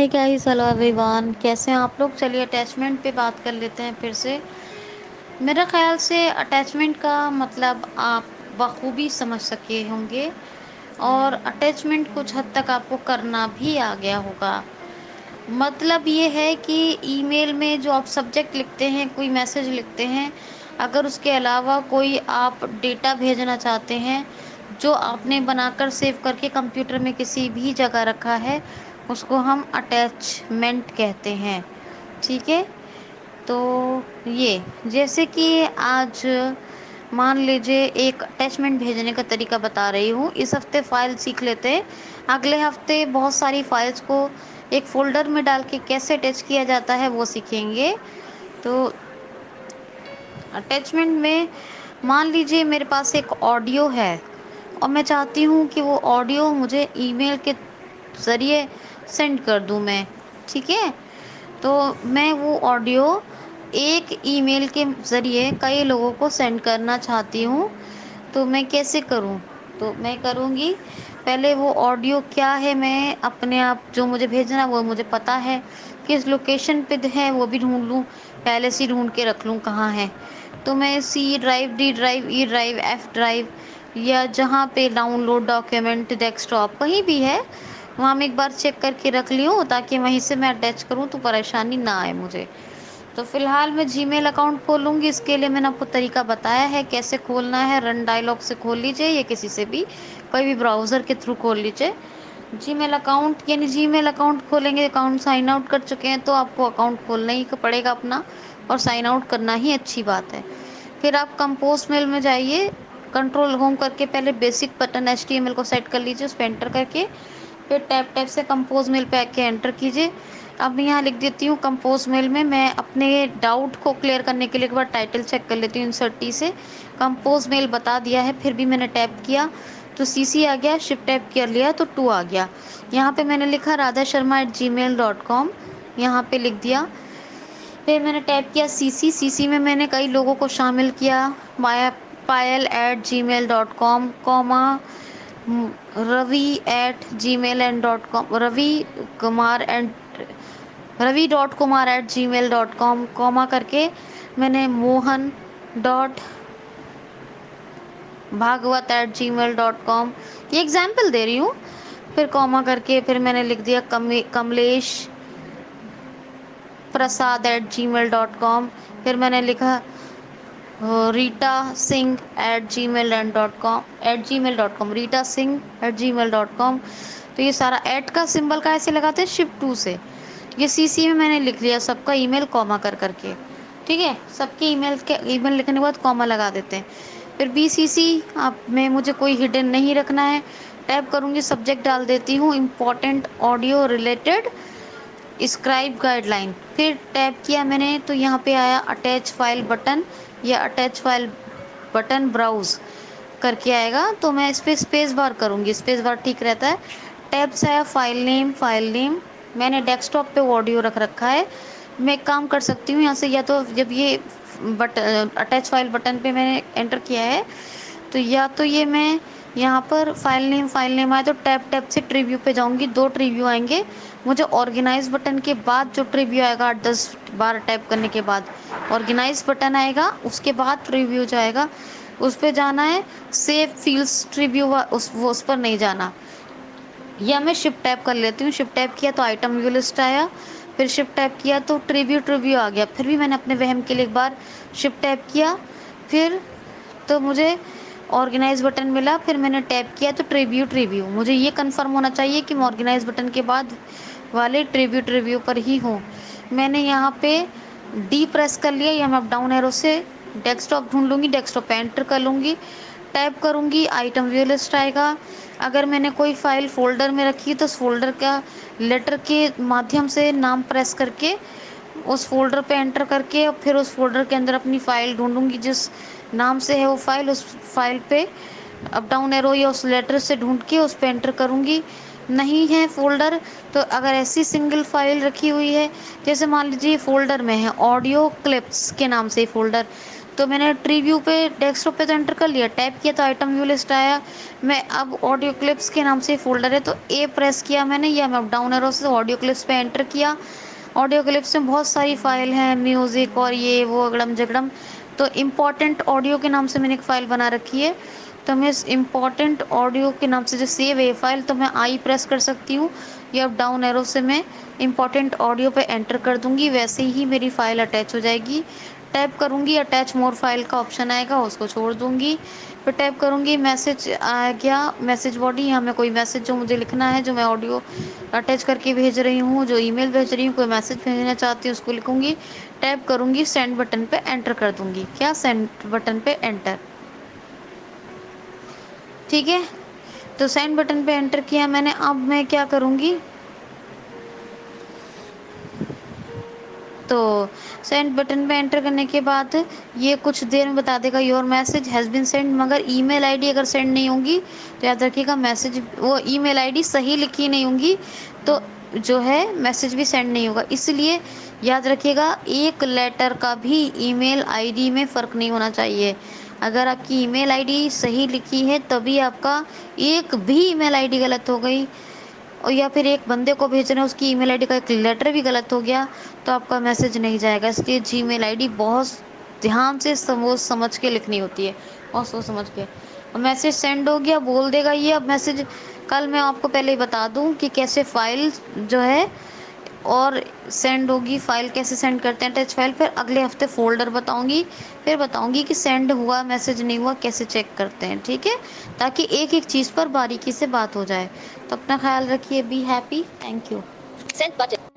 Hey guys, hello everyone, कैसे हैं आप लोग। चलिए अटैचमेंट पे बात कर लेते हैं फिर से। मेरा ख्याल से अटैचमेंट का मतलब आप बखूबी समझ सके होंगे और अटैचमेंट कुछ हद तक आपको करना भी आ गया होगा। मतलब ये है कि ईमेल में जो आप सब्जेक्ट लिखते हैं, कोई मैसेज लिखते हैं, अगर उसके अलावा कोई आप डेटा भेजना चाहते हैं जो आपने बनाकर सेव करके कंप्यूटर में किसी भी जगह रखा है, उसको हम अटैचमेंट कहते हैं। ठीक है। तो ये जैसे कि आज मान लीजिए एक अटैचमेंट भेजने का तरीका बता रही हूँ। इस हफ्ते फ़ाइल सीख लेते हैं, अगले हफ्ते बहुत सारी फाइल्स को एक फ़ोल्डर में डाल के कैसे अटैच किया जाता है वो सीखेंगे। तो अटैचमेंट में मान लीजिए मेरे पास एक ऑडियो है और मैं चाहती हूँ कि वो ऑडियो मुझे ईमेल के ज़रिए सेंड कर दूँ मैं। ठीक है। तो मैं वो ऑडियो एक ईमेल के ज़रिए कई लोगों को सेंड करना चाहती हूँ। तो मैं कैसे करूँ? तो मैं करूँगी, पहले वो ऑडियो क्या है मैं अपने आप जो मुझे भेजना वो मुझे पता है, किस लोकेशन पे है वो भी ढूँढ लूँ, पहले से ढूँढ के रख लूँ कहाँ है। तो मैं C drive, D drive, E drive, F drive या जहाँ पे डाउनलोड डॉक्यूमेंट डेस्कटॉप कहीं भी है, वहाँ मैं एक बार चेक करके रख ली हूँ ताकि वहीं से मैं अटैच करूँ तो परेशानी ना आए मुझे। तो फ़िलहाल मैं जीमेल अकाउंट खोलूँगी। इसके लिए मैंने आपको तरीका बताया है कैसे खोलना है। रन डायलॉग से खोल लीजिए या किसी से भी, कोई भी ब्राउज़र के थ्रू खोल लीजिए। जीमेल अकाउंट यानी जीमेल अकाउंट खोलेंगे, अकाउंट साइन आउट कर चुके हैं तो आपको अकाउंट खोलना ही पड़ेगा अपना, और साइन आउट करना ही अच्छी बात है। फिर आप कंपोज मेल में जाइए, कंट्रोल होम करके पहले बेसिक बटन HTML को सेट कर लीजिए, उस पर एंटर करके फिर टैप टैप से कंपोज मेल पे आके एंटर कीजिए। अब मैं यहाँ लिख देती हूँ कंपोज मेल में, मैं अपने डाउट को क्लियर करने के लिए एक बार टाइटल चेक कर लेती हूँ इंसर्ट टी से। कंपोज मेल बता दिया है, फिर भी मैंने टैप किया तो CC आ गया, शिफ्ट टैप कर लिया तो 2 आ गया। यहाँ पे मैंने लिखा radhasharma@gmail.com, यहाँ पे लिख दिया। फिर मैंने टैप किया CC में मैंने कई लोगों को शामिल किया, माया पायल@gmail.com, रवि@gmail.com, रवि.कुमार@gmail.com, कॉमा करके मैंने मोहन डॉट भागवत@gmail.com, ये एग्जाम्पल दे रही हूँ। फिर कॉमा करके फिर मैंने लिख दिया कमलेश प्रसाद@gmail.com। फिर मैंने लिखा रीटा सिंह @gmail.com, रीटा सिंह @gmail.com। तो ये सारा ऐट का सिंबल का ऐसे लगाते हैं शिफ्ट 2 से। ये CC में मैंने लिख लिया सबका ईमेल कॉमा कर करके। ठीक है, सबके ईमेल लिखने के बाद कॉमा लगा देते हैं। फिर BCC आप में मुझे कोई हिडन नहीं रखना है। टैप करूँगी, सब्जेक्ट डाल देती हूँ important audio related scribe guideline. फिर टैप किया मैंने तो यहाँ पे आया अटैच फाइल बटन या अटैच फाइल बटन ब्राउज़ करके आएगा। तो मैं इस पर स्पेस बार करूँगी, स्पेस बार ठीक रहता है। टैब से आया फाइल नेम, मैंने डेस्कटॉप पे ऑडियो रख रखा है। मैं एक काम कर सकती हूँ यहाँ से, या तो जब ये अटैच फाइल बटन पे मैंने एंटर किया है तो या तो ये मैं यहाँ पर फाइल नेम आए तो टैप टैप से ट्रीव्यू पे जाऊँगी, 2 ट्रीव्यू आएंगे मुझे। ऑर्गेनाइज बटन के बाद जो ट्रीव्यू आएगा 8-10 बार टैप करने के बाद ऑर्गेनाइज बटन आएगा, उसके बाद ट्रीव्यू जाएगा, उस पर जाना है। सेव फील्ड्स ट्रीव्यू उस पर नहीं जाना। या मैं शिफ्ट टैप कर लेती हूँ, शिफ्ट टैप किया तो आइटम व्यू लिस्ट आया, फिर शिफ्ट टैप किया तो ट्रीव्यू आ गया। फिर भी मैंने अपने वहम के लिए एक बार शिफ्ट टैप किया, फिर तो मुझे ऑर्गेनाइज बटन मिला। फिर मैंने टैप किया तो ट्रीव्यू मुझे ये कंफर्म होना चाहिए कि मैं ऑर्गेनाइज बटन के बाद वाले ट्रीव्यू पर ही हूँ। मैंने यहाँ पे डी प्रेस कर लिया, या मैं अप डाउन एरो से डेस्कटॉप ढूंढ लूँगी, डेस्कटॉप पे एंटर कर लूँगी, टैप करूँगी, आइटम व्यू लिस्ट आएगा। अगर मैंने कोई फ़ाइल फ़ोल्डर में रखी तो उस फ़ोल्डर का लेटर के माध्यम से नाम प्रेस करके उस फ़ोल्डर पे एंटर करके और फिर उस फ़ोल्डर के अंदर अपनी फ़ाइल ढूंढूंगी जिस नाम से है वो फ़ाइल, उस फाइल पे अप डाउन एरो या उस लेटर से ढूंढ के उस पे एंटर करूँगी। नहीं है फ़ोल्डर तो अगर ऐसी सिंगल फ़ाइल रखी हुई है, जैसे मान लीजिए फ़ोल्डर में है ऑडियो क्लिप्स के नाम से फ़ोल्डर, तो मैंने ट्री व्यू पे डेस्कटॉप पे तो एंटर कर लिया, टैप किया तो आइटम व्यू लिस्ट आया। मैं अब ऑडियो क्लिप्स के नाम से फ़ोल्डर है तो ए प्रेस किया मैंने, या मैं डाउन एरो से ऑडियो क्लिप्स पे एंटर किया। ऑडियो क्लिप्स में बहुत सारी फ़ाइल हैं, म्यूज़िक और ये वो अगड़म जगड़म। तो इम्पोर्टेंट ऑडियो के नाम से मैंने एक फ़ाइल बना रखी है। तो मैं इस इम्पोर्टेंट ऑडियो के नाम से जो सेव है फ़ाइल, तो मैं आई प्रेस कर सकती हूँ, या डाउन एरो से मैं इम्पोर्टेंट ऑडियो पे एंटर कर दूँगी, वैसे ही मेरी फ़ाइल अटैच हो जाएगी। टैप करूँगी, अटैच मोर फाइल का ऑप्शन आएगा, उसको छोड़ दूँगी। फिर टैप करूँगी, मैसेज आ गया, मैसेज बॉडी, यहाँ मैं कोई मैसेज जो मुझे लिखना है, जो मैं ऑडियो अटैच करके भेज रही हूँ, जो ईमेल भेज रही हूँ, कोई मैसेज भेजना चाहती हूँ, उसको लिखूँगी। टैप करूँगी, सेंड बटन पे एंटर कर दूँगी। क्या, सेंड बटन पे एंटर। ठीक है, तो सेंड बटन पे एंटर किया मैंने। अब मैं क्या करूँगी, तो सेंड बटन पे एंटर करने के बाद ये कुछ देर में बता देगा your message has been send, मगर ईमेल आईडी अगर सेंड नहीं होंगी तो याद रखिएगा मैसेज, वो ईमेल आईडी सही लिखी नहीं होंगी तो जो है मैसेज भी सेंड नहीं होगा। इसलिए याद रखिएगा, एक लेटर का भी ईमेल आईडी में फ़र्क नहीं होना चाहिए। अगर आपकी ईमेल आईडी सही लिखी है तभी आपका, एक भी ईमेल आईडी गलत हो गई और या फिर एक बंदे को भेज रहे हैं उसकी ईमेल आईडी का एक लेटर भी गलत हो गया तो आपका मैसेज नहीं जाएगा। इसलिए जीमेल आईडी बहुत ध्यान से सोच समझ के लिखनी होती है, बहुत सोच समझ के। और मैसेज सेंड हो गया बोल देगा ये। अब मैसेज कल मैं आपको पहले ही बता दूं कि कैसे फाइल जो है और सेंड होगी, फाइल कैसे सेंड करते हैं अटैच फाइल। फिर अगले हफ्ते फ़ोल्डर बताऊंगी, फिर बताऊंगी कि सेंड हुआ मैसेज नहीं हुआ कैसे चेक करते हैं, ठीक है, ताकि एक एक चीज़ पर बारीकी से बात हो जाए। तो अपना ख्याल रखिए, be happy, thank you. Send button.